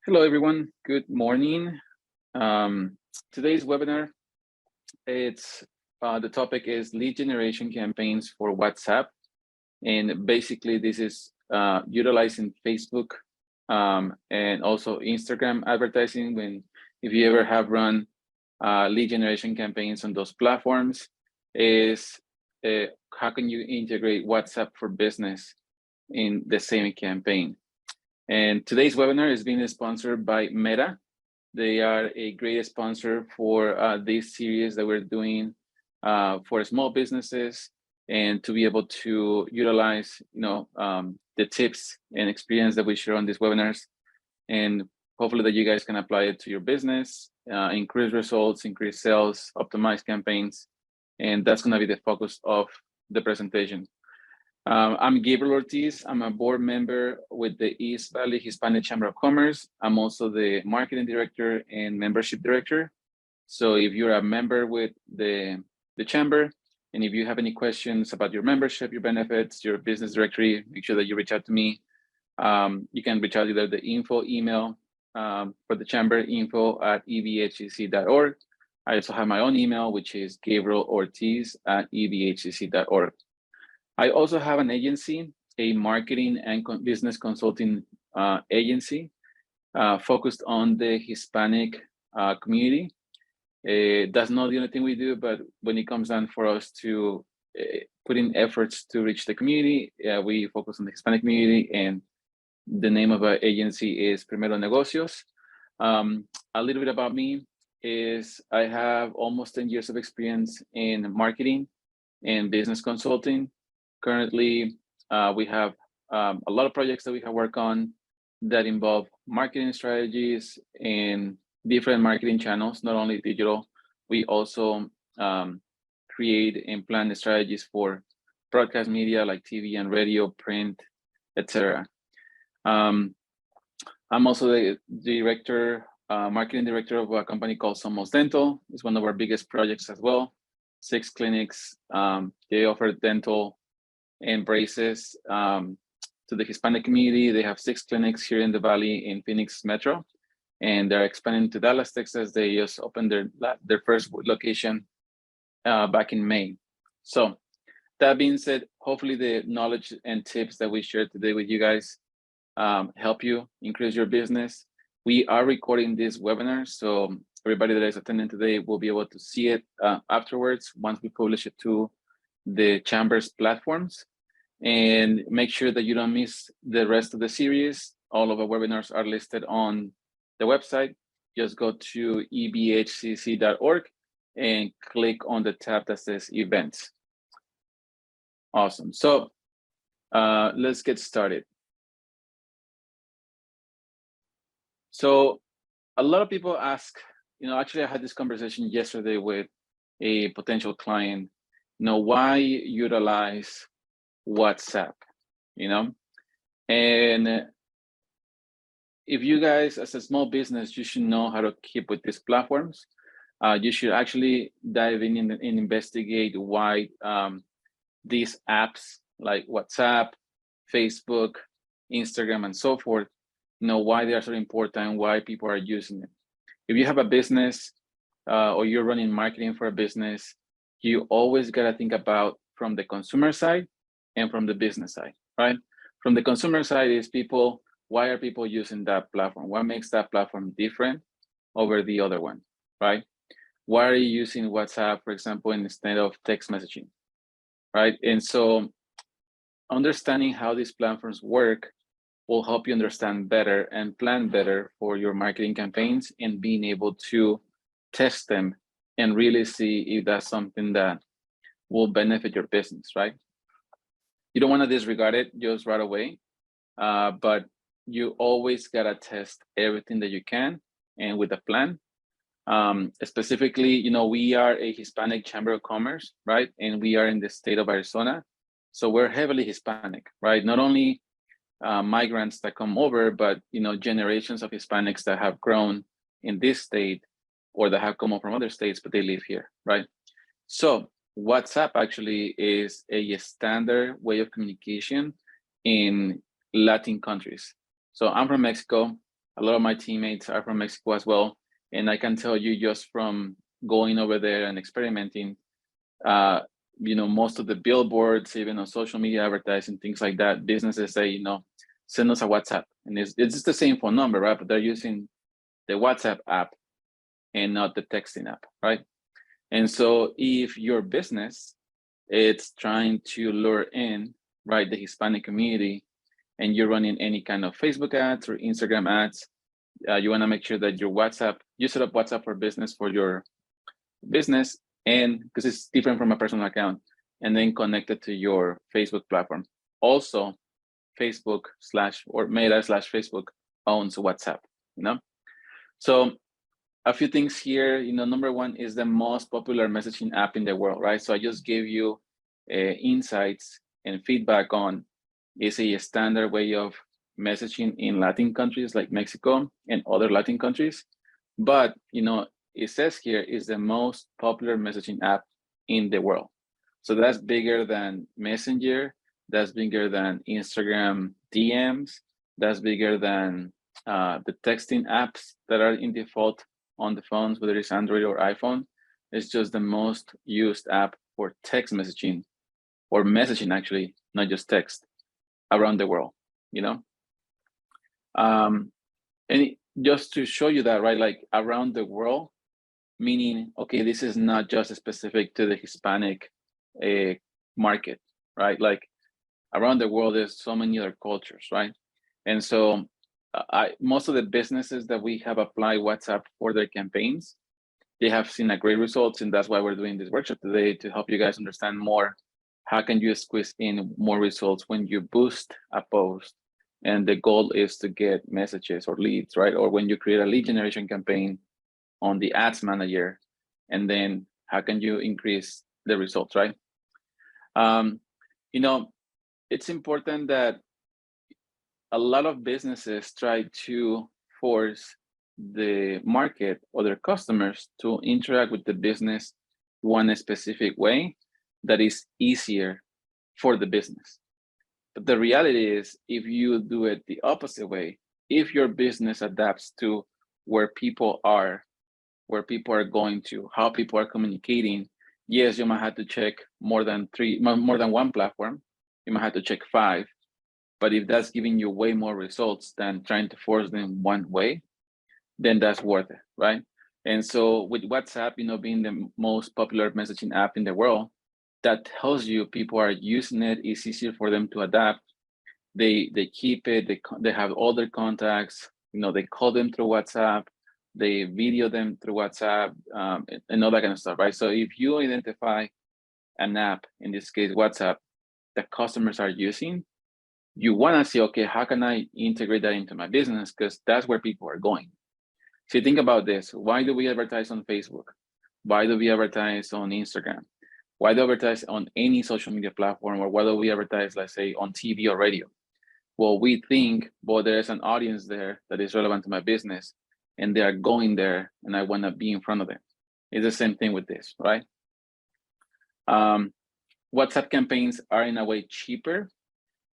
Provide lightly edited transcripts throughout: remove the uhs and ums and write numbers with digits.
Hello, everyone. Good morning. Today's webinar, it's the topic is lead generation campaigns for WhatsApp. And basically, this is utilizing Facebook and also Instagram advertising if you ever have run lead generation campaigns on those platforms, is how can you integrate WhatsApp for business in the same campaign? And today's webinar is being sponsored by Meta. They are a great sponsor for this series that we're doing for small businesses, and to be able to utilize, the tips and experience that we share on these webinars, and hopefully that you guys can apply it to your business, increase results, increase sales, optimize campaigns, and that's going to be the focus of the presentation. I'm Gabriel Ortiz. I'm a board member with the East Valley Hispanic Chamber of Commerce. I'm also the marketing director and membership director. So if you're a member with the chamber, and if you have any questions about your membership, your benefits, your business directory, make sure that you reach out to me. You can reach out either the info email for the chamber, info@ebhcc.org. I also have my own email, which is gabrielortiz@ebhcc.org. I also have an agency, a marketing and business consulting agency focused on the Hispanic community. That's not the only thing we do, but when it comes down for us to put in efforts to reach the community, we focus on the Hispanic community, and the name of our agency is Primero Negocios. A little bit about me is I have almost 10 years of experience in marketing and business consulting. Currently, we have a lot of projects that we have worked on that involve marketing strategies and different marketing channels, not only digital. We also create and plan the strategies for broadcast media like TV and radio, print, etc. I'm also the director, marketing director of a company called Somos Dental. It's one of our biggest projects as well. 6 clinics. They offer dental and braces to the Hispanic community. They have 6 clinics here in the Valley in Phoenix Metro, and they're expanding to Dallas, Texas. They just opened their first location back in May. So that being said, hopefully the knowledge and tips that we shared today with you guys help you increase your business. We are recording this webinar, so everybody that is attending today will be able to see it afterwards once we publish it to the chamber's platforms. And make sure that you don't miss the rest of the series. All of our webinars are listed on the website. Just go to ebhcc.org and click on the tab that says events. Awesome. So let's get started. So a lot of people ask, actually I had this conversation yesterday with a potential client, why utilize WhatsApp, and if you guys, as a small business, you should know how to keep with these platforms. You should actually dive in and investigate why these apps like WhatsApp, Facebook, Instagram, and so forth, why they are so important, why people are using it. If you have a business or you're running marketing for a business, you always got to think about from the consumer side and from the business side, right? From the consumer side is people, why are people using that platform? What makes that platform different over the other one, right? Why are you using WhatsApp, for example, instead of text messaging, right? And so understanding how these platforms work will help you understand better and plan better for your marketing campaigns, and being able to test them and really see if that's something that will benefit your business, right? You don't want to disregard it just right away, but you always gotta test everything that you can, and with a plan. Specifically, we are a Hispanic Chamber of Commerce, right? And we are in the state of Arizona. So we're heavily Hispanic, right? Not only migrants that come over, but generations of Hispanics that have grown in this state, or that have come over from other states, but they live here, right? So WhatsApp actually is a standard way of communication in Latin countries. So I'm from Mexico. A lot of my teammates are from Mexico as well. And I can tell you just from going over there and experimenting, most of the billboards, even on social media advertising, things like that, businesses say, send us a WhatsApp. And it's just the same phone number, right? But they're using the WhatsApp app and not the texting app, right? And so if your business it's trying to lure in, right, the Hispanic community, and you're running any kind of Facebook ads or Instagram ads, you want to make sure that you set up WhatsApp for business for your business, and because it's different from a personal account, and then connect it to your Facebook platform. Also, Facebook or Meta/Facebook owns WhatsApp, So a few things here, number one is the most popular messaging app in the world, right? So I just gave you insights and feedback on is a standard way of messaging in Latin countries like Mexico and other Latin countries. But, it says here is the most popular messaging app in the world. So that's bigger than Messenger, that's bigger than Instagram DMs, that's bigger than the texting apps that are in default on the phones, whether it's Android or iPhone. It's just the most used app for text messaging, or messaging actually, not just text, around the world, And just to show you that, right, like around the world, meaning, okay, this is not just specific to the Hispanic market, right? Like around the world, there's so many other cultures, right? And so most of the businesses that we have applied WhatsApp for their campaigns, they have seen a great results, and that's why we're doing this workshop today, to help you guys understand more. How can you squeeze in more results when you boost a post? And the goal is to get messages or leads, right? Or when you create a lead generation campaign on the ads manager, and then how can you increase the results, right? It's important that a lot of businesses try to force the market or their customers to interact with the business one specific way that is easier for the business. But the reality is, if you do it the opposite way, if your business adapts to where people are going to, how people are communicating, yes, you might have to check more than one platform. You might have to check 5. But if that's giving you way more results than trying to force them one way, then that's worth it, right? And so with WhatsApp, being the most popular messaging app in the world, that tells you people are using it. It's easier for them to adapt. They keep it. They have all their contacts. They call them through WhatsApp. They video them through WhatsApp, and all that kind of stuff, right? So if you identify an app, in this case WhatsApp, that customers are using, you want to see, okay, how can I integrate that into my business? Because that's where people are going. So think about this. Why do we advertise on Facebook? Why do we advertise on Instagram? Why do we advertise on any social media platform? Or why do we advertise, let's say, on TV or radio? Well, we think, there's an audience there that is relevant to my business, and they are going there, and I want to be in front of them. It's the same thing with this, right? WhatsApp campaigns are in a way cheaper.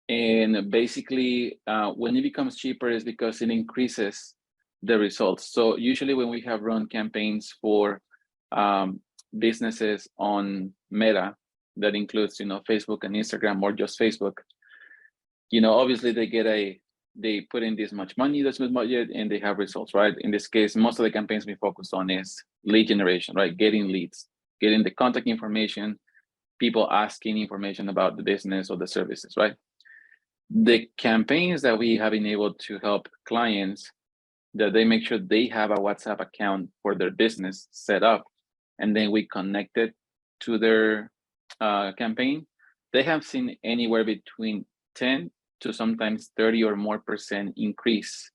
And basically, when it becomes cheaper is because it increases the results. So usually when we have run campaigns for businesses on Meta, that includes, Facebook and Instagram, or just Facebook, obviously they put in this much money, this much budget, and they have results, right? In this case, most of the campaigns we focus on is lead generation, right? Getting leads, getting the contact information, people asking information about the business or the services, right? The campaigns that we have been able to help clients, that they make sure they have a WhatsApp account for their business set up, and then we connect it to their campaign, they have seen anywhere between 10 to sometimes 30 or more % increase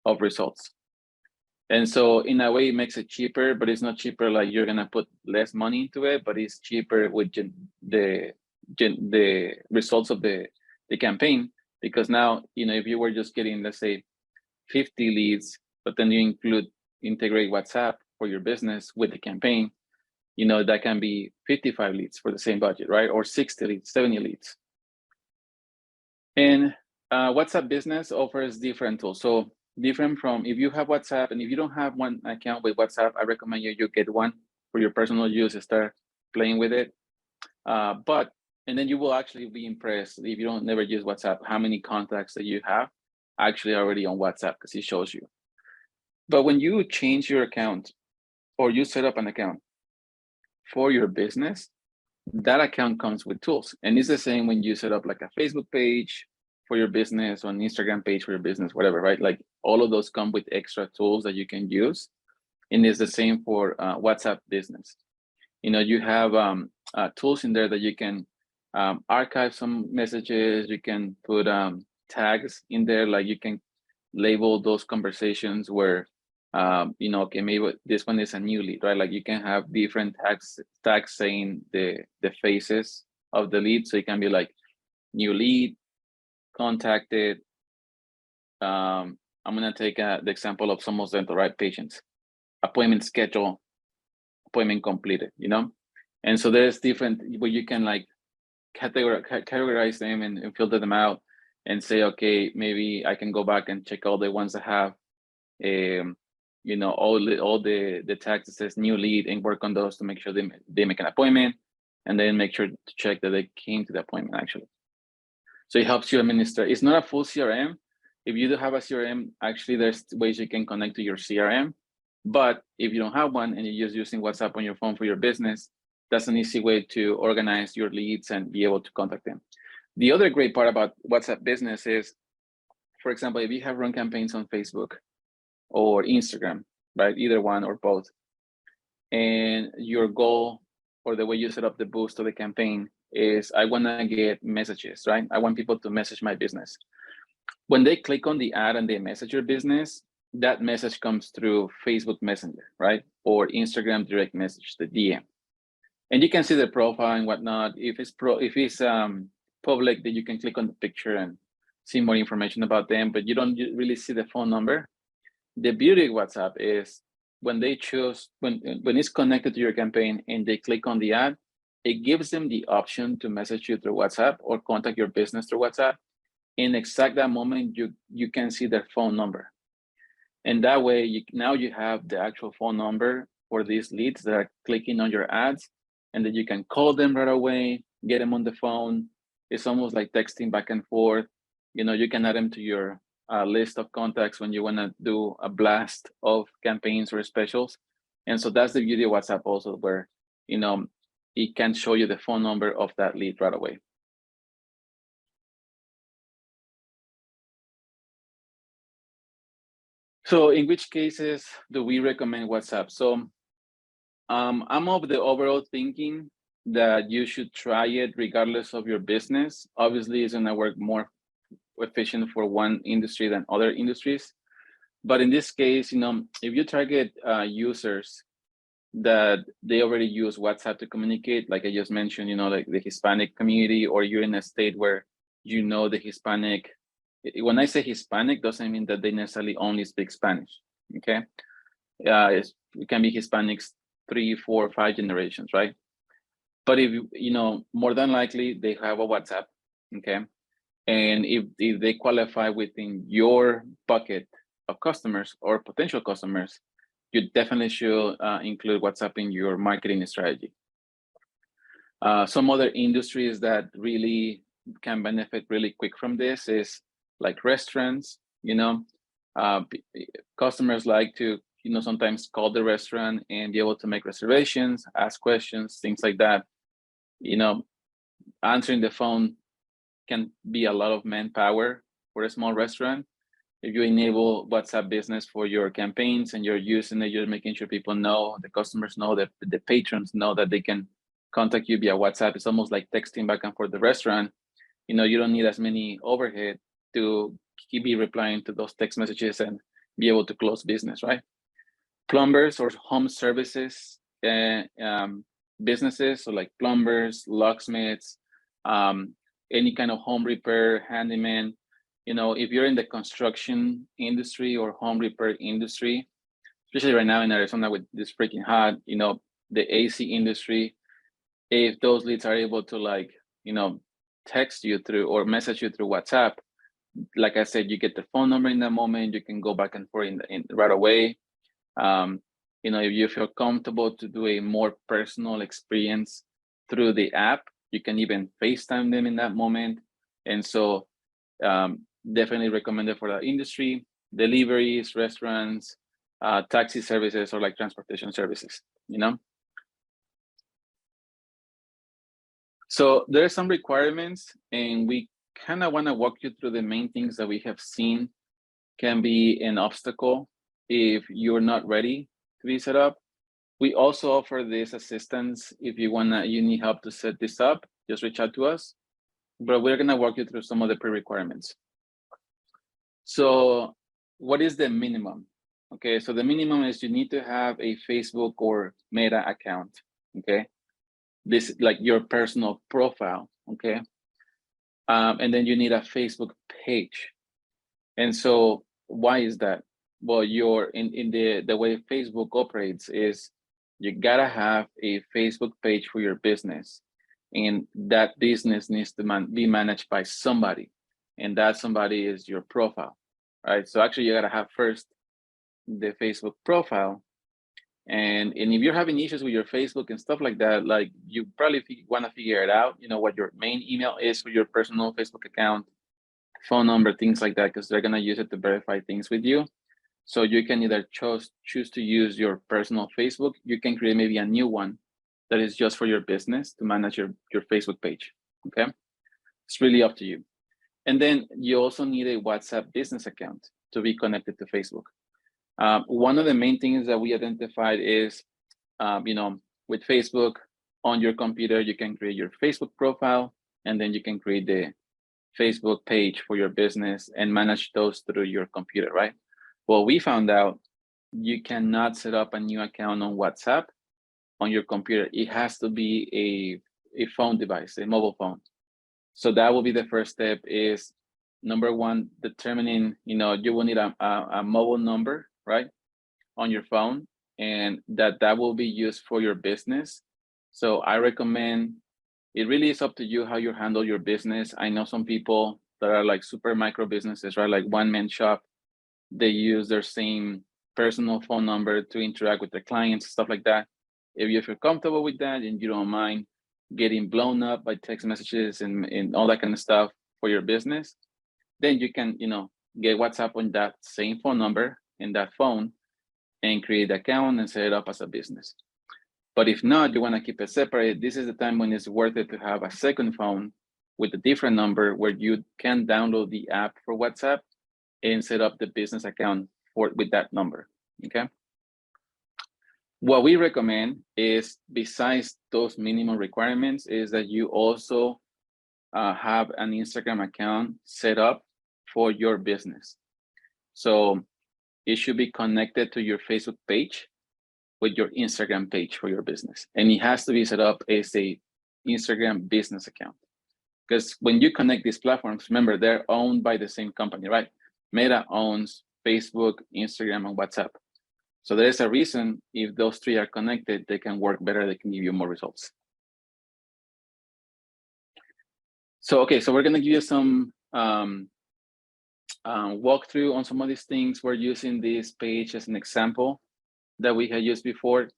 of results. And so in a way, it makes it cheaper, but it's not cheaper like you're gonna put less money into it, but it's cheaper with the results of the campaign, because now, if you were just getting, let's say, 50 leads, but then you integrate WhatsApp for your business with the campaign, that can be 55 leads for the same budget, right? Or 60 leads, 70 leads. And WhatsApp Business offers different tools. So different from if you have WhatsApp, and if you don't have one account with WhatsApp, I recommend you get one for your personal use and start playing with it. And then you will actually be impressed if you don't never use WhatsApp, how many contacts that you have actually already on WhatsApp, because it shows you. But when you change your account or you set up an account for your business, that account comes with tools. And it's the same when you set up like a Facebook page for your business or an Instagram page for your business, whatever, right? Like all of those come with extra tools that you can use. And it's the same for WhatsApp business. You have tools in there that you can archive some messages. You can put tags in there, like you can label those conversations where okay, maybe this one is a new lead, right? Like you can have different tags saying the phases of the lead. So it can be like new lead, contacted. I'm gonna take the example of some of the right patients, appointment schedule, appointment completed, And so there's different where you can like categorize them and filter them out and say, okay, maybe I can go back and check all the ones that have all the tags that says new lead and work on those to make sure they make an appointment, and then make sure to check that they came to the appointment actually. So it helps you administer. It's not a full CRM. If you do have a CRM, actually there's ways you can connect to your CRM. But if you don't have one and you're just using WhatsApp on your phone for your business, that's an easy way to organize your leads and be able to contact them. The other great part about WhatsApp business is, for example, if you have run campaigns on Facebook or Instagram, right? Either one or both. And your goal or the way you set up the boost of the campaign is, I want to get messages, right? I want people to message my business. When they click on the ad and they message your business, that message comes through Facebook Messenger, right? Or Instagram direct message, the DM. And you can see the profile and whatnot. If it's public, then you can click on the picture and see more information about them, but you don't really see the phone number. The beauty of WhatsApp is when they choose, when it's connected to your campaign and they click on the ad, it gives them the option to message you through WhatsApp or contact your business through WhatsApp. In exact that moment, you can see their phone number. And that way, now you have the actual phone number for these leads that are clicking on your ads, and then you can call them right away, get them on the phone. It's almost like texting back and forth. You can add them to your list of contacts when you want to do a blast of campaigns or specials. And so that's the beauty of WhatsApp also, where, it can show you the phone number of that lead right away. So in which cases do we recommend WhatsApp? So I'm of the overall thinking that you should try it regardless of your business. Obviously, it's gonna work more efficient for one industry than other industries. But in this case, if you target users that they already use WhatsApp to communicate, like I just mentioned, like the Hispanic community, or you're in a state where the Hispanic. When I say Hispanic, doesn't mean that they necessarily only speak Spanish. Okay, it can be Hispanics 3, 4, 5 generations, right? But if more than likely they have a WhatsApp, okay, and if they qualify within your bucket of customers or potential customers, you definitely should include WhatsApp in your marketing strategy. Some other industries that really can benefit really quick from this is like restaurants. Customers like to sometimes call the restaurant and be able to make reservations, ask questions, things like that. Answering the phone can be a lot of manpower for a small restaurant. If you enable WhatsApp business for your campaigns and you're using it, you're making sure people know, the customers know, that the patrons know that they can contact you via WhatsApp. It's almost like texting back and forth the restaurant. You don't need as many overhead to be replying to those text messages and be able to close business, right? Plumbers or home services businesses, so like plumbers, locksmiths, any kind of home repair, handyman. If you're in the construction industry or home repair industry, especially right now in Arizona with this freaking hot, the AC industry, if those leads are able to text you through or message you through WhatsApp, like I said, you get the phone number in that moment. You can go back and forth in right away. If you feel comfortable to do a more personal experience through the app, you can even FaceTime them in that moment. And so definitely recommended for the industry, deliveries, restaurants, taxi services, or like transportation services, So there are some requirements, and we kind of want to walk you through the main things that we have seen can be an obstacle if you're not ready to be set up. We also offer this assistance if you need help to set this up, just reach out to us. But we're gonna walk you through some of the pre-requirements. So what is the minimum? Okay, so the minimum is you need to have a Facebook or Meta account, okay? This is like your personal profile, okay? And then you need a Facebook page. And so why is that? Well, you're in the way Facebook operates is you gotta have a Facebook page for your business, and that business needs to be managed by somebody, and that somebody is your profile, right? So actually you gotta have first the Facebook profile, and if you're having issues with your Facebook and stuff like that, like you probably want to figure it out, what your main email is for your personal Facebook account, phone number, things like that, because they're gonna use it to verify things with you. So you can either choose to use your personal Facebook. You can create maybe a new one that is just for your business to manage your Facebook page, okay? It's really up to you. And then you also need a WhatsApp business account to be connected to Facebook. One of the main things that we identified is, with Facebook on your computer, you can create your Facebook profile, and then you can create the Facebook page for your business and manage those through your computer, right? Well, we found out you cannot set up a new account on WhatsApp on your computer. It has to be a phone device, a mobile phone. So that will be the first step is, number one, determining, you will need a mobile number, right, on your phone, and that will be used for your business. So I recommend, it really is up to you how you handle your business. I know some people that are like super micro businesses, right, like one-man shop. They use their same personal phone number to interact with their clients, stuff like that. If you feel comfortable with that and you don't mind getting blown up by text messages and all that kind of stuff for your business, then you can, get WhatsApp on that same phone number in that phone and create an account and set it up as a business. But if not, you want to keep it separate, this is the time when it's worth it to have a second phone with a different number where you can download the app for WhatsApp and set up the business account with that number, okay? What we recommend is, besides those minimum requirements, is that you also have an Instagram account set up for your business. So it should be connected to your Facebook page with your Instagram page for your business. And it has to be set up as a Instagram business account. Because when you connect these platforms, remember, they're owned by the same company, right? Meta owns Facebook, Instagram, and WhatsApp. So there's a reason if those three are connected, they can work better, they can give you more results. So, okay, so we're gonna give you some walkthrough on some of these things. We're using this page as an example that we had used before.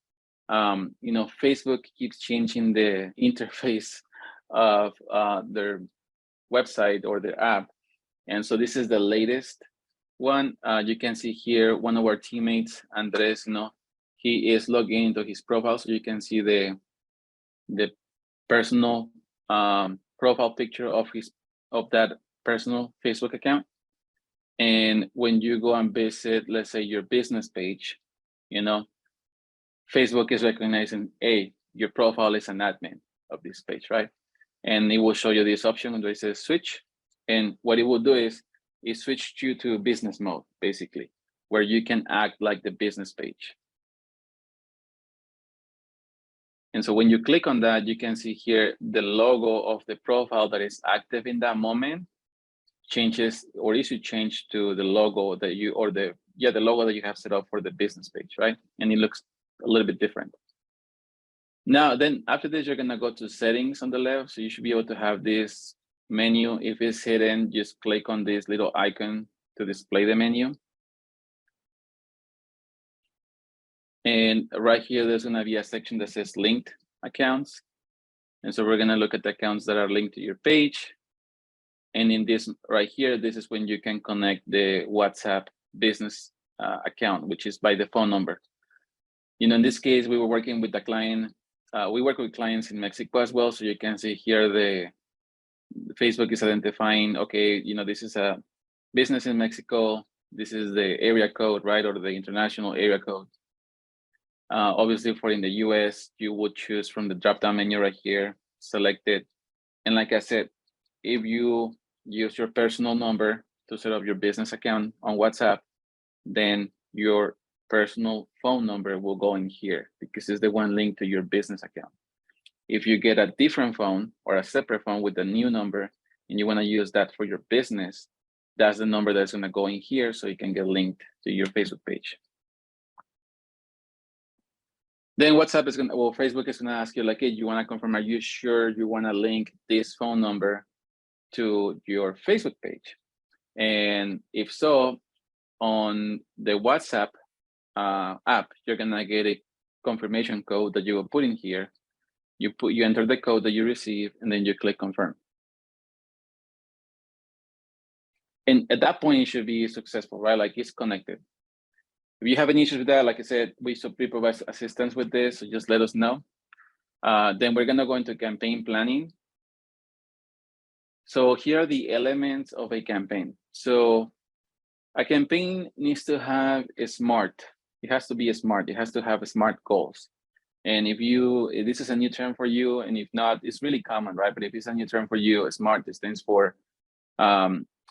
Facebook keeps changing the interface of their website or their app. And so this is the latest one. You can see here, one of our teammates, Andres, he is logging into his profile. So you can see the personal profile picture of that personal Facebook account. And when you go and visit, let's say, your business page, Facebook is recognizing, hey, your profile is an admin of this page, right? And it will show you this option where it says switch. And what it will do is it switched you to business mode, basically, where you can act like the business page. And so when you click on that, you can see here the logo of the profile that is active in that moment changes, or it should change to the logo that you, or the logo that you have set up for the business page, right? And it looks a little bit different. Now, then after this, you're gonna go to settings on the left. So you should be able to have this menu, if it's hidden, just click on this little icon to display the menu. And right here, there's gonna be a section that says linked accounts. And so we're gonna look at the accounts that are linked to your page. And in this right here, this is when you can connect the WhatsApp business account, which is by the phone number. In this case, we were working with the client. We work with clients in Mexico as well. So you can see here the Facebook is identifying, okay, this is a business in Mexico. This is the area code, right? Or the international area code. Obviously for in the US, you would choose from the drop-down menu right here, select it. And like I said, if you use your personal number to set up your business account on WhatsApp, then your personal phone number will go in here because it's the one linked to your business account. If you get a different phone or a separate phone with a new number and you want to use that for your business, that's the number that's going to go in here so you can get linked to your Facebook page. Then WhatsApp is going to, well, Facebook is going to ask you like, hey, you want to confirm, are you sure you want to link this phone number to your Facebook page? And if so, on the WhatsApp app, you're going to get a confirmation code that you will put in here. You enter the code that you receive, and then you click confirm. And at that point, it should be successful, right? Like it's connected. If you have any issues with that, like I said, we provide assistance with this, so just let us know. Then we're gonna go into campaign planning. So here are the elements of a campaign. So a campaign needs to have a smart. It has to be a smart. It has to have a smart goals. And if this is a new term for you, and if not, it's really common, right? But if it's a new term for you, smart stands for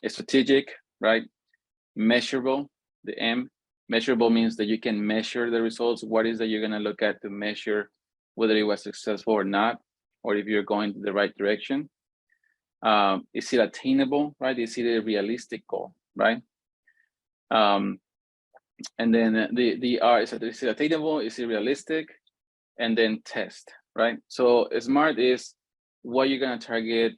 strategic, right? Measurable, the M. Measurable means that you can measure the results. What is that you're gonna look at to measure whether it was successful or not, or if you're going to the right direction. Is it attainable, right? Is it a realistic goal, right? And then the R is it attainable, is it realistic? And then test, right? So smart is what you're gonna target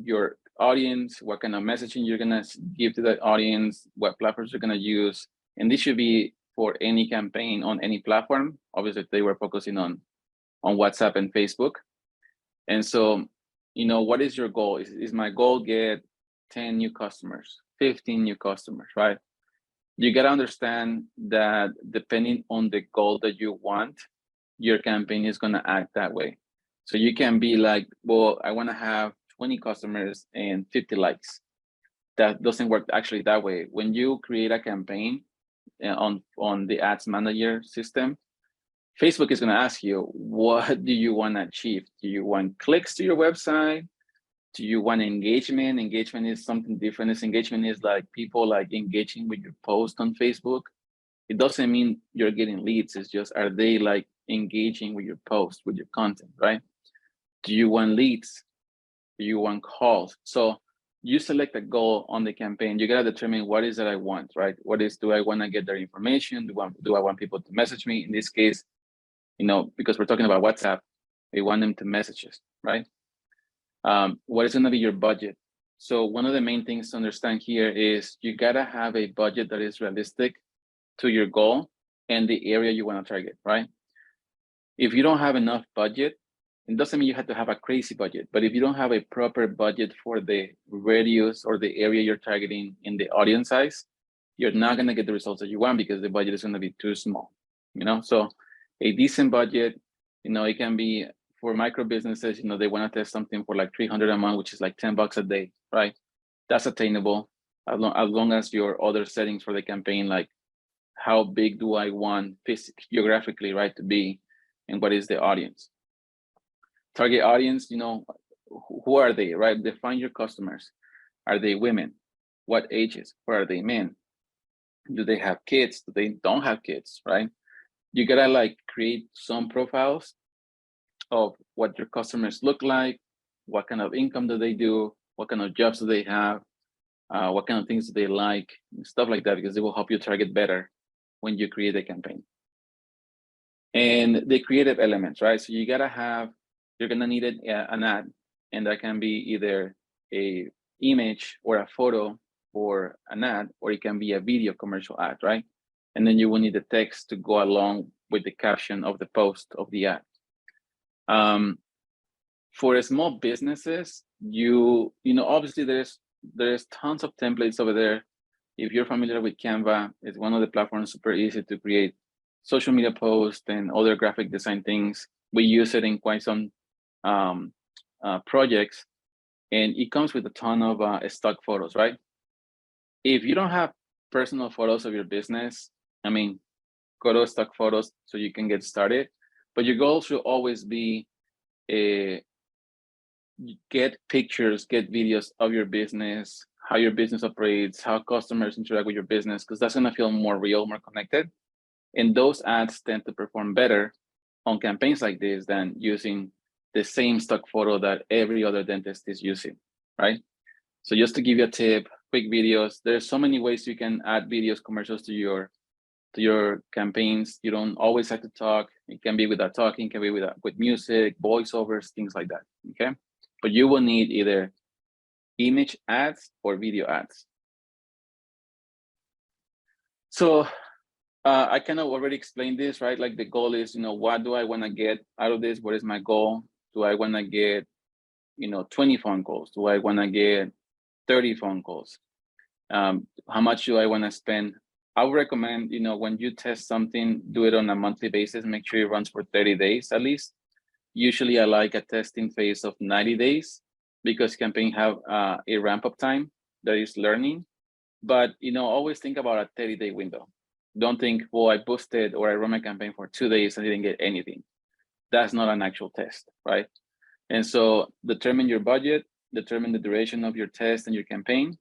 your audience, what kind of messaging you're gonna give to that audience, what platforms you're gonna use. And this should be for any campaign on any platform. Obviously, if they were focusing on WhatsApp and Facebook. And so, what is your goal? Is my goal get 10 new customers, 15 new customers, right? You gotta understand that depending on the goal that you want, your campaign is gonna act that way. So you can be like, well, I wanna have 20 customers and 50 likes. That doesn't work actually that way. When you create a campaign on the ads manager system, Facebook is gonna ask you, what do you wanna achieve? Do you want clicks to your website? Do you want engagement? Engagement is something different. Engagement is like people like engaging with your post on Facebook. It doesn't mean you're getting leads. It's just, are they like engaging with your post, with your content, right? Do you want leads? Do you want calls? So you select a goal on the campaign. You gotta determine what is that I want, right? Do I wanna get their information? Do I want people to message me? In this case, because we're talking about WhatsApp, we want them to message us, right? What is gonna be your budget? So one of the main things to understand here is you gotta have a budget that is realistic to your goal and the area you wanna target, right? If you don't have enough budget, it doesn't mean you have to have a crazy budget, but if you don't have a proper budget for the radius or the area you're targeting in the audience size, you're not gonna get the results that you want because the budget is gonna be too small, So a decent budget, it can be for micro businesses, they wanna test something for like 300 a month, which is like $10 a day, right? That's attainable as long as your other settings for the campaign, like how big do I want geographically, right, to be, and what is the audience? Target audience, who are they, right? Define your customers. Are they women? What ages? Or are they men? Do they have kids? Do they don't have kids, right? You gotta like create some profiles of what your customers look like, what kind of income do they do, what kind of jobs do they have, what kind of things do they like, stuff like that, because it will help you target better when you create a campaign. And the creative elements, right? So you're gonna need an ad, and that can be either a image or a photo for an ad, or it can be a video commercial ad, right? And then you will need the text to go along with the caption of the post of the ad. For small businesses, you know, obviously there's tons of templates over there. If you're familiar with Canva, it's one of the platforms super easy to create social media posts and other graphic design things. We use it in quite some projects, and it comes with a ton of stock photos, right? If you don't have personal photos of your business, I mean, go to stock photos so you can get started. But your goal should always be get pictures, get videos of your business, how your business operates, how customers interact with your business, because that's going to feel more real, more connected. And those ads tend to perform better on campaigns like this than using the same stock photo that every other dentist is using, right? So just to give you a tip, quick videos, there's so many ways you can add videos, commercials to your campaigns. You don't always have to talk. It can be without talking, it can be with music, voiceovers, things like that, okay? But you will need either image ads or video ads. So I kind of already explained this, right? Like the goal is, you know, what do I want to get out of this? What is my goal? Do I want to get, you know, 20 phone calls? Do I want to get 30 phone calls? How much do I want to spend? I would recommend, you know, when you test something, do it on a monthly basis. Make sure it runs for 30 days at least. Usually I like a testing phase of 90 days because campaign have a ramp up time that is learning. But, you know, always think about a 30-day window. Don't think, well, I boosted or I run my campaign for 2 days and didn't get anything. That's not an actual test, right? And so determine your budget, determine the duration of your test and your campaign,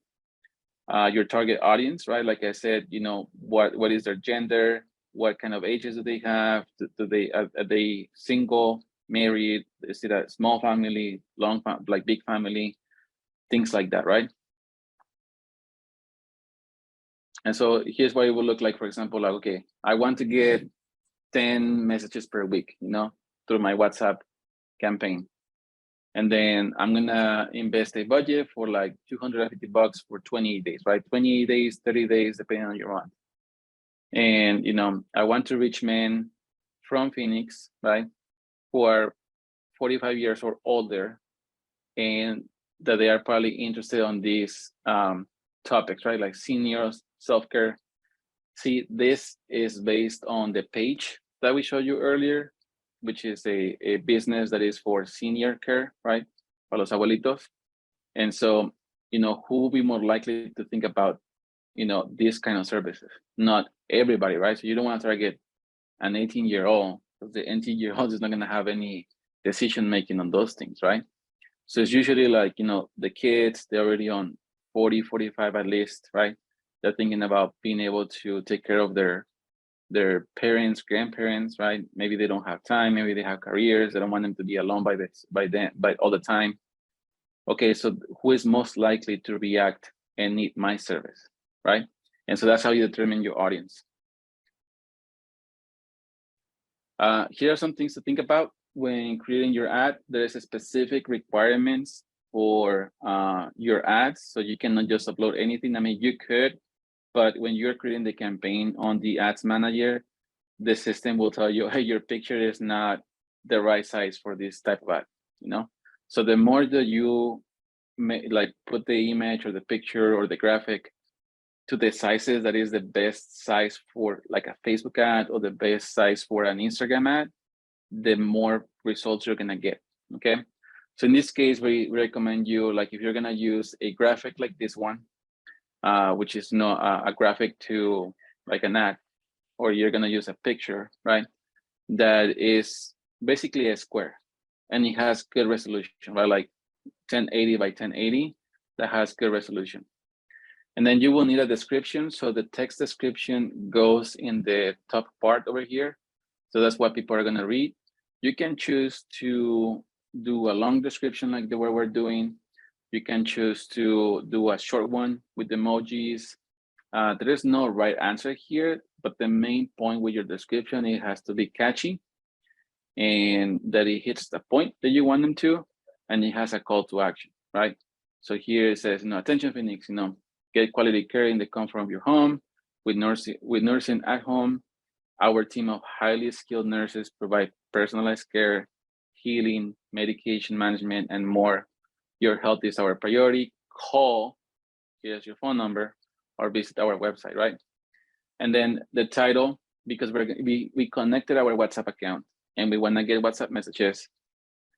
your target audience, right? Like I said, you know, what is their gender? What kind of ages do they have? Are they single, married? Is it a small family, like big family? Things like that, right? And so here's what it would look like, for example, like, okay, I want to get 10 messages per week, you know, through my WhatsApp campaign. And then I'm gonna invest a budget for like $250 for 28 days, right? 28 days, 30 days, depending on your month. And, you know, I want to reach men from Phoenix, right? Who are 45 years or older, and that they are probably interested on these topics, right? Like seniors, self-care. See, this is based on the page that we showed you earlier, which is a business that is for senior care, right? Para los abuelitos. And so, you know, who will be more likely to think about, you know, these kind of services? Not everybody, right? So you don't want to target an 18-year-old, because the 18-year-old is not going to have any decision making on those things, right? So it's usually like, you know, the kids, they're already on 40, 45 at least, right? They're thinking about being able to take care of their parents, grandparents, right? Maybe they don't have time, maybe they have careers, they don't want them to be alone by all the time. Okay, so who is most likely to react and need my service, right? And so that's how you determine your audience. Here are some things to think about when creating your ad. There's a specific requirements for your ads, so you cannot just upload anything. I mean, you could, but when you're creating the campaign on the ads manager, the system will tell you, hey, your picture is not the right size for this type of ad, you know? So the more that you like put the image or the picture or the graphic to the sizes that is the best size for like a Facebook ad or the best size for an Instagram ad, the more results you're gonna get, okay? So in this case, we recommend you, like if you're gonna use a graphic like this one, which is not a graphic to like an ad, or you're gonna use a picture, right? That is basically a square and it has good resolution, right? Like 1080 by 1080, that has good resolution. And then you will need a description. So the text description goes in the top part over here. So that's what people are gonna read. You can choose to do a long description like the way we're doing. You can choose to do a short one with emojis. There is no right answer here, but the main point with your description, it has to be catchy and that it hits the point that you want them to, and it has a call to action, right? So here it says, attention Phoenix, get quality care in the comfort of your home with nursing at home. Our team of highly skilled nurses provide personalized care, healing, medication management, and more. Your health is our priority. Call, here's your phone number, or visit our website, right? And then the title, because we connected our WhatsApp account and we want to get WhatsApp messages.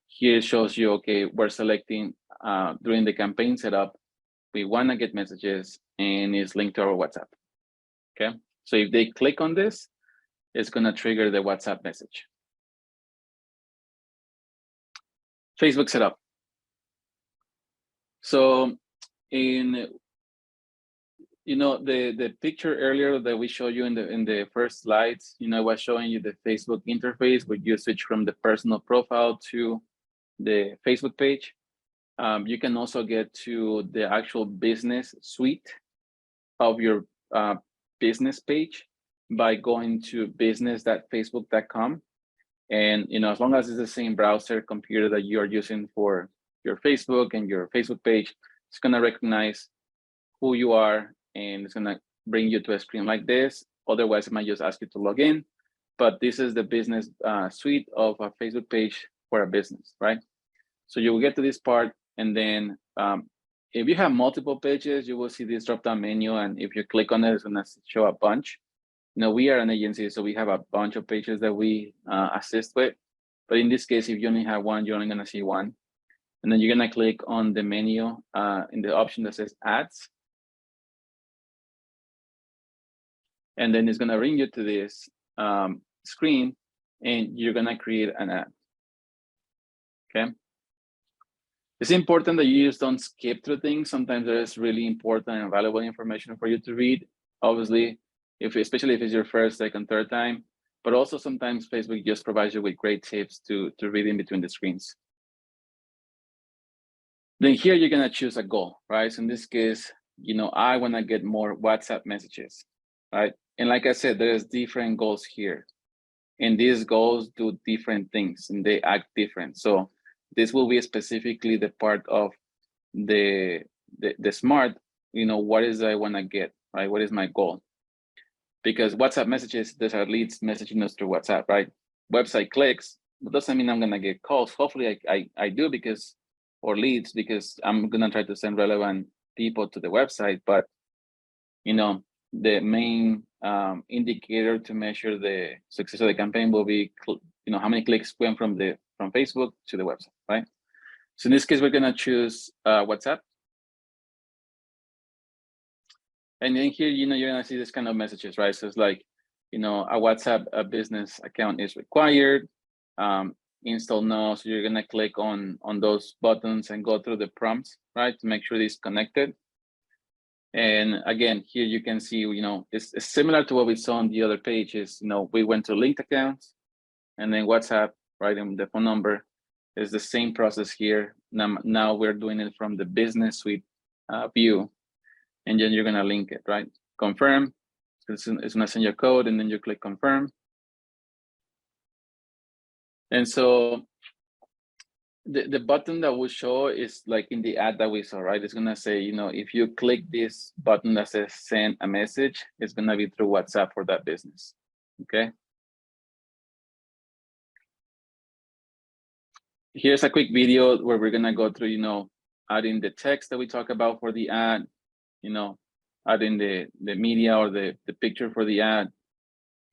Here it shows you, okay, we're selecting during the campaign setup, we want to get messages and it's linked to our WhatsApp. Okay, so if they click on this, it's going to trigger the WhatsApp message. Facebook setup. So in the picture earlier that we showed you in the first slides, I was showing you the Facebook interface where you switch from the personal profile to the Facebook page. You can also get to the actual business suite of your business page by going to business.facebook.com. And as long as it's the same browser computer that you are using for your Facebook and your Facebook page, it's going to recognize who you are and it's going to bring you to a screen like this. Otherwise, it might just ask you to log in. But this is the business suite of a Facebook page for a business, right? So you will get to this part, and then if you have multiple pages, you will see this drop-down menu, and if you click on it, it's going to show a bunch. We are an agency, so we have a bunch of pages that we assist with. But in this case, if you only have one, you're only going to see one. And then you're going to click on the menu in the option that says Ads. And then it's going to bring you to this screen, and you're going to create an ad. Okay. It's important that you just don't skip through things. Sometimes there's really important and valuable information for you to read. Obviously, especially if it's your first, second, third time, but also sometimes Facebook just provides you with great tips to read in between the screens. Then here you're gonna choose a goal, right? So in this case, I wanna get more WhatsApp messages, right? And like I said, there's different goals here. And these goals do different things and they act different. So this will be specifically the part of the smart, what is I wanna get, right? What is my goal? Because WhatsApp messages, those are leads messaging us through WhatsApp, right? Website clicks, but doesn't mean I'm gonna get calls. Hopefully I do or leads, because I'm gonna try to send relevant people to the website. But the main indicator to measure the success of the campaign will be, how many clicks went from Facebook to the website, right? So in this case, we're gonna choose WhatsApp. And then here, you're gonna see this kind of messages, right? So it's like, a WhatsApp business account is required. Install now. So you're gonna click on those buttons and go through the prompts, right, to make sure it's connected. And again, here you can see, it's similar to what we saw on the other pages. We went to linked accounts, and then WhatsApp, right, and the phone number is the same process here. Now we're doing it from the business suite view. And then you're gonna link it, right? Confirm, it's gonna send you a code, and then you click confirm. And so the button that will show is like in the ad that we saw, right? It's gonna say, if you click this button that says send a message, it's gonna be through WhatsApp for that business, okay? Here's a quick video where we're gonna go through, adding the text that we talk about for the ad, adding the media or the picture for the ad,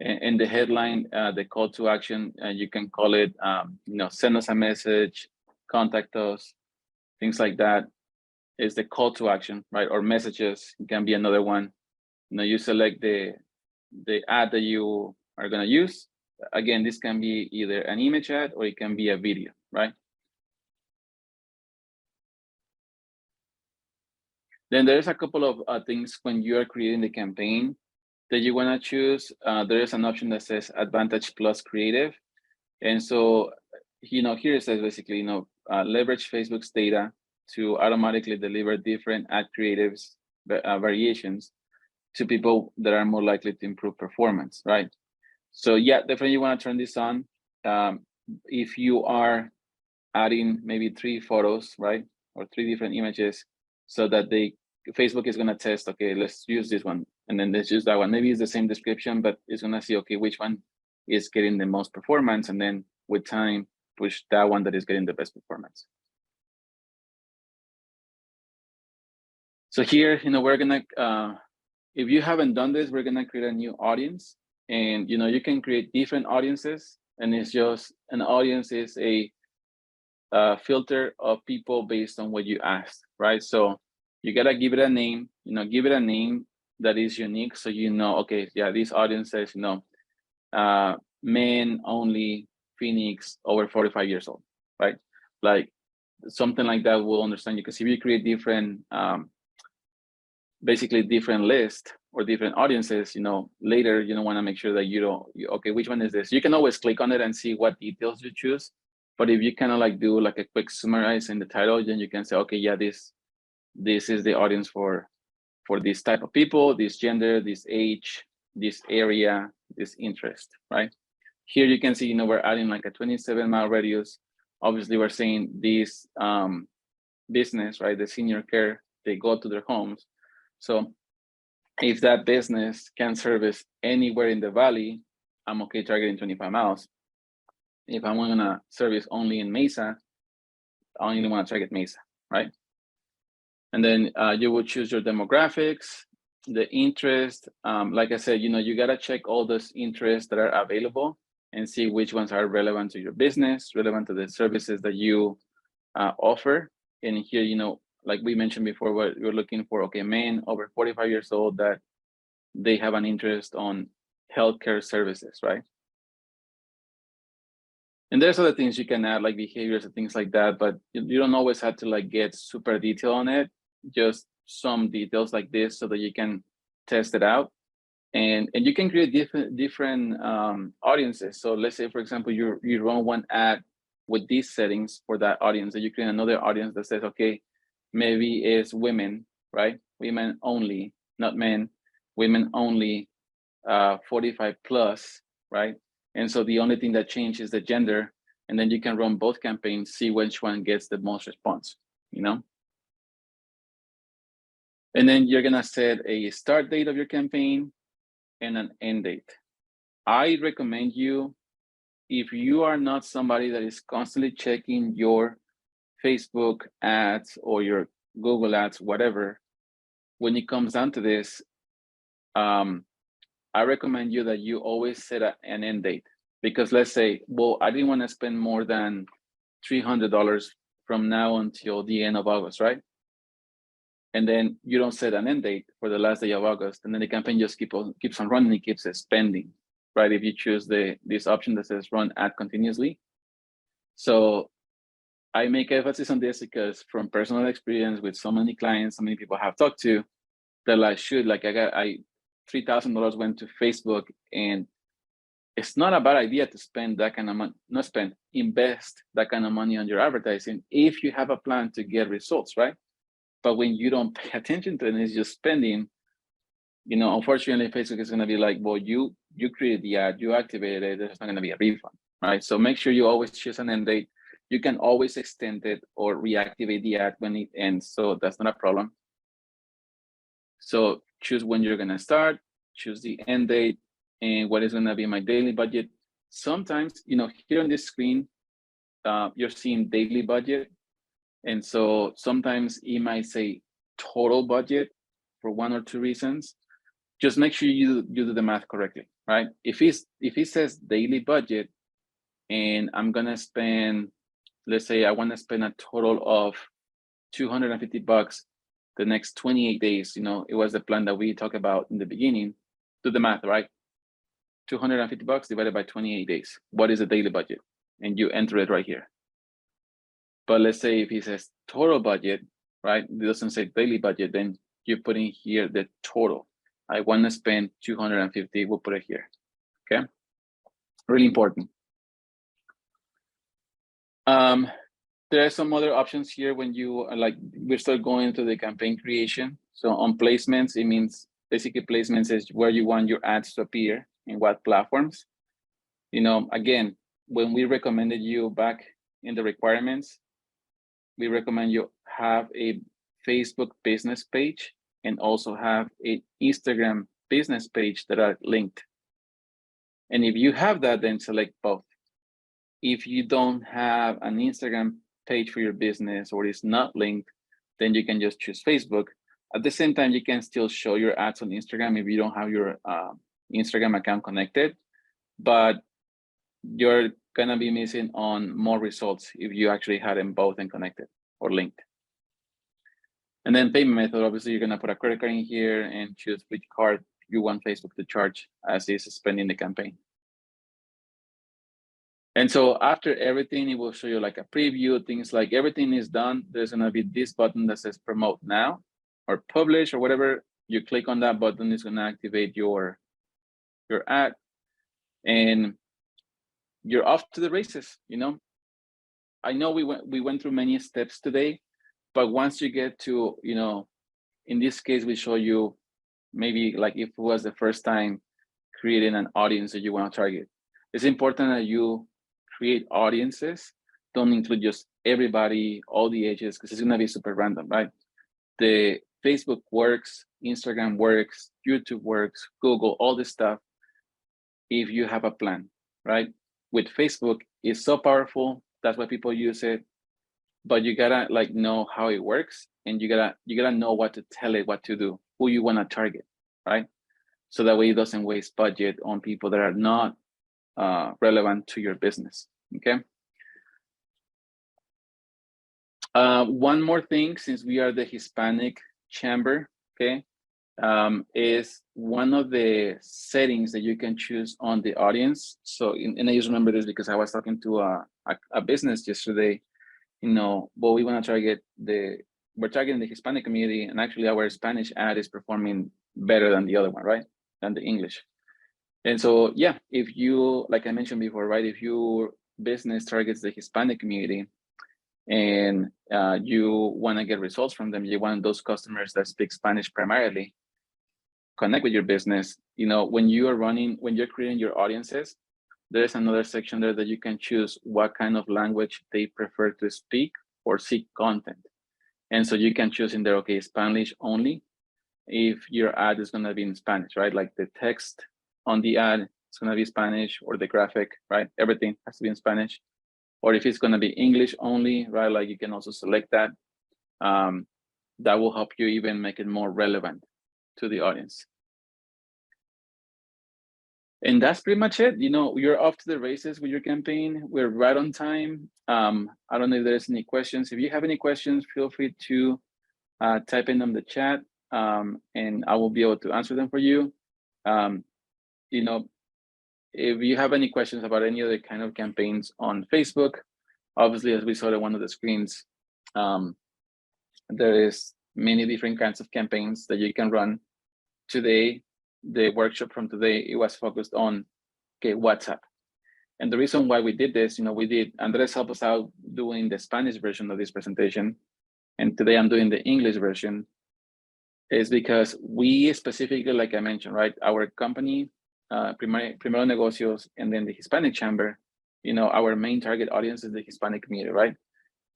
and the headline, the call to action, you can call it, send us a message, contact us, things like that is the call to action, right? Or messages can be another one. You select the ad that you are gonna use. Again, this can be either an image ad or it can be a video, right? Then there's a couple of things when you are creating the campaign that you want to choose. There is an option that says Advantage Plus Creative. And so, here it says basically, leverage Facebook's data to automatically deliver different ad creatives variations to people that are more likely to improve performance, right? So yeah, definitely you want to turn this on. If you are adding maybe 3 photos, right? Or 3 different images, so that Facebook is going to test, okay, let's use this one, and then let's use that one. Maybe it's the same description, but it's going to see, okay, which one is getting the most performance, and then with time, push that one that is getting the best performance. So here, we're gonna, if you haven't done this, we're gonna create a new audience, and you can create different audiences, and it's just an audience is a filter of people based on what you asked, right? So you gotta give it a name, give it a name that is unique, so okay, yeah, this audience says, men only, Phoenix, over 45 years old, right? Like something like that will understand you, because if you create different, basically different list or different audiences, later you don't want to make sure that okay, which one is this? You can always click on it and see what details you choose. But if you kind of like do like a quick summarize in the title, then you can say, okay, yeah, this is the audience for this type of people, this gender, this age, this area, this interest, right? Here you can see, we're adding like a 27-mile radius. Obviously, we're saying this business, right, the senior care, they go to their homes. So if that business can service anywhere in the valley, I'm okay targeting 25 miles. If I'm gonna service only in Mesa, I only want to target Mesa, right? And then you would choose your demographics, the interest. Like I said, you gotta check all those interests that are available and see which ones are relevant to your business, relevant to the services that you offer. And here, like we mentioned before, what you're looking for, okay, men over 45 years old that they have an interest on healthcare services, right? And there's other things you can add, like behaviors and things like that, but you don't always have to like get super detailed on it. Just some details like this so that you can test it out. And you can create different audiences. So let's say, for example, you run one ad with these settings for that audience, and you create another audience that says, okay, maybe it's women, right? Women only, not men, women only, 45 plus, right? And so the only thing that changes the gender, and then you can run both campaigns, see which one gets the most response, And then you're gonna set a start date of your campaign and an end date. I recommend you, if you are not somebody that is constantly checking your Facebook ads or your Google ads, whatever, when it comes down to this, I recommend you that you always set an end date. Because let's say, well, I didn't want to spend more than $300 from now until the end of August, right? And then you don't set an end date for the last day of August, and then the campaign just keeps on running, it keeps spending, right? If you choose this option that says run ad continuously. So I make emphasis on this because from personal experience with so many clients, so many people I have talked to, that like, shoot, like I $3,000 went to Facebook, and it's not a bad idea to spend that kind of money, invest that kind of money on your advertising if you have a plan to get results, right? But when you don't pay attention to it and it's just spending, unfortunately, Facebook is going to be like, well, you created the ad, you activated it, there's not going to be a refund, right? So make sure you always choose an end date. You can always extend it or reactivate the ad when it ends, so that's not a problem. So choose when you're going to start, choose the end date, and what is going to be my daily budget. Sometimes, here on this screen, you're seeing daily budget. And so sometimes it might say total budget for one or two reasons. Just make sure you do the math correctly, right? If it says daily budget and I'm going to spend, let's say I want to spend a total of $250 the next 28 days, it was the plan that we talked about in the beginning. Do the math, right? $250 divided by 28 days. What is the daily budget? And you enter it right here. But let's say if it says total budget, right? It doesn't say daily budget, then you put in here the total. I want to spend 250, we'll put it here, okay? Really important. There are some other options here when you we start going into the campaign creation. So on placements, it means basically placements is where you want your ads to appear in what platforms. Again, when we recommended you back in the requirements, we recommend you have a Facebook business page and also have an Instagram business page that are linked. And if you have that, then select both. If you don't have an Instagram page for your business or it's not linked, then you can just choose Facebook. At the same time, you can still show your ads on Instagram if you don't have your Instagram account connected, but you're gonna be missing on more results if you actually had them both and connected or linked. And then payment method, obviously you're gonna put a credit card in here and choose which card you want Facebook to charge as is spending the campaign. And so after everything, it will show you like a preview, things like everything is done. There's gonna be this button that says promote now or publish or whatever. You click on that button, it's gonna activate your ad and you're off to the races, you know? I know we went through many steps today, but once you get to, you know, in this case, we show you maybe like if it was the first time creating an audience that you want to target. It's important that you create audiences, don't include just everybody, all the ages, because it's gonna be super random, right? The Facebook works, Instagram works, YouTube works, Google, all this stuff, if you have a plan, right? With Facebook, it's so powerful, that's why people use it, but you gotta like know how it works and you gotta know what to tell it, what to do, who you wanna target, right? So that way it doesn't waste budget on people that are not relevant to your business, okay? One more thing, since we are the Hispanic chamber, okay, is one of the settings that you can choose on the audience. So, and I just remember this because I was talking to a business yesterday, you know, but we want to target we're targeting the Hispanic community, and actually our Spanish ad is performing better than the other one, right? Than the English. And so, yeah, if you, like I mentioned before, right, if your business targets the Hispanic community and you want to get results from them, you want those customers that speak Spanish primarily, connect with your business. You know, when you're creating your audiences, there's another section there that you can choose what kind of language they prefer to speak or seek content. And so you can choose in there, okay, Spanish only, if your ad is going to be in Spanish, right? Like the text on the ad is going to be Spanish, or the graphic, right? Everything has to be in Spanish. Or if it's going to be English only, right? Like you can also select that. That will help you even make it more relevant to the audience. And that's pretty much it. You know, you're off to the races with your campaign. We're right on time. I don't know if there's any questions. If you have any questions, feel free to type in on the chat, and I will be able to answer them for you. You know, if you have any questions about any other kind of campaigns on Facebook, obviously, as we saw on one of the screens, there is many different kinds of campaigns that you can run. Today, the workshop from today, it was focused on, okay, WhatsApp. And the reason why we did this, you know, Andres helped us out doing the Spanish version of this presentation. And today I'm doing the English version, is because we specifically, like I mentioned, right, our company, Primero Negocios, and then the Hispanic Chamber, you know, our main target audience is the Hispanic community, right?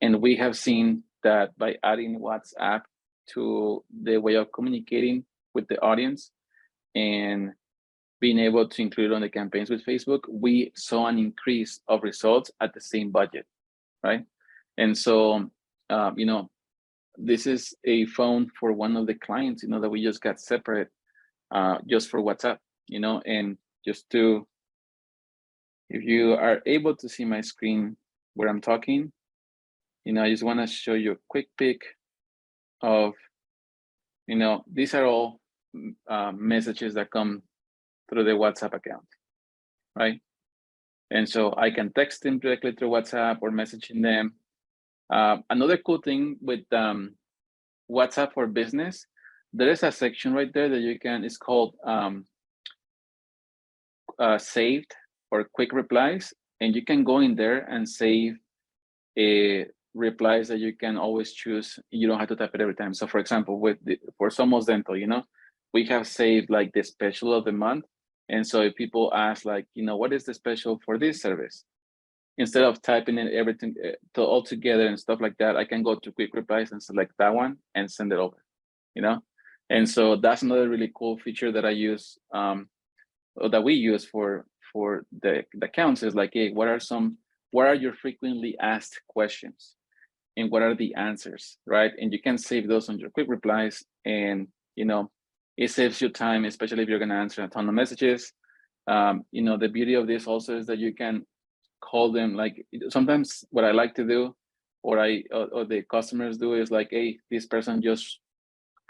And we have seen that by adding WhatsApp to the way of communicating with the audience and being able to include on the campaigns with Facebook, we saw an increase of results at the same budget, right? And so, you know, this is a phone for one of the clients, you know, that we just got separate just for WhatsApp, you know, and just to, if you are able to see my screen where I'm talking, you know, I just want to show you a quick pic of, you know, these are all messages that come through the WhatsApp account, right? And so I can text them directly through WhatsApp or messaging them. Another cool thing with WhatsApp for Business, there is a section right there that you can, it's called saved or quick replies. And you can go in there and save replies that you can always choose. You don't have to type it every time. So for example, for Somos Dental, you know, we have saved like the special of the month. And so if people ask like, you know, what is the special for this service? instead of typing in everything all together and stuff like that, I can go to quick replies and select that one and send it over, you know? And so that's another really cool feature that I use, or that we use for the accounts, is like, hey, what are your frequently asked questions? And what are the answers, right? And you can save those on your quick replies, and you know, it saves you time, especially if you're gonna answer a ton of messages. You know, the beauty of this also is that you can call them. Like sometimes what I like to do, or the customers do, is like, hey, this person just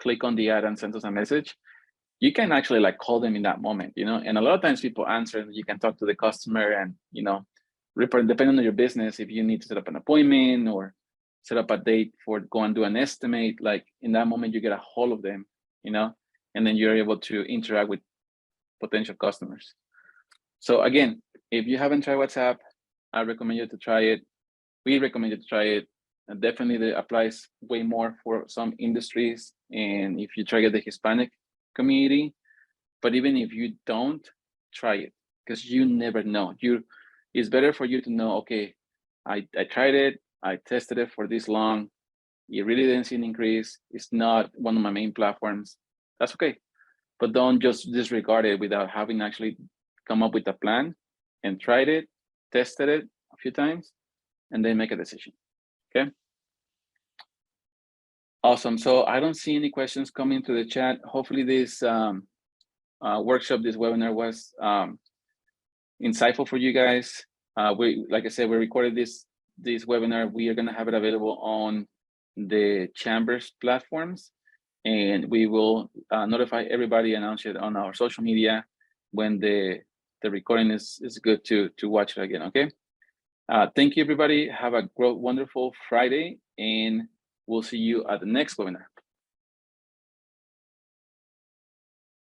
click on the ad and send us a message. You can actually like call them in that moment, you know, and a lot of times people answer and you can talk to the customer, and you know, depending on your business, if you need to set up an appointment or set up a date for go and do an estimate, like in that moment you get a hold of them, you know, and then you're able to interact with potential customers. So again, if you haven't tried WhatsApp, I recommend you to try it. We recommend you to try it. And definitely it applies way more for some industries, and if you target the Hispanic community. But even if you don't, try it, because you never know. It's better for you to know, okay, I tried it, I tested it for this long, you really didn't see an increase, it's not one of my main platforms. That's okay. But don't just disregard it without having actually come up with a plan and tried it, tested it a few times, and then make a decision. Okay. Awesome. So I don't see any questions coming to the chat. Hopefully this workshop, this webinar was insightful for you guys. Like I said, we recorded this webinar. We are going to have it available on the Chambers platforms, and we will notify everybody, announce it on our social media when the recording is good to watch it again. Okay. Thank you, everybody. Have a wonderful Friday, and we'll see you at the next webinar.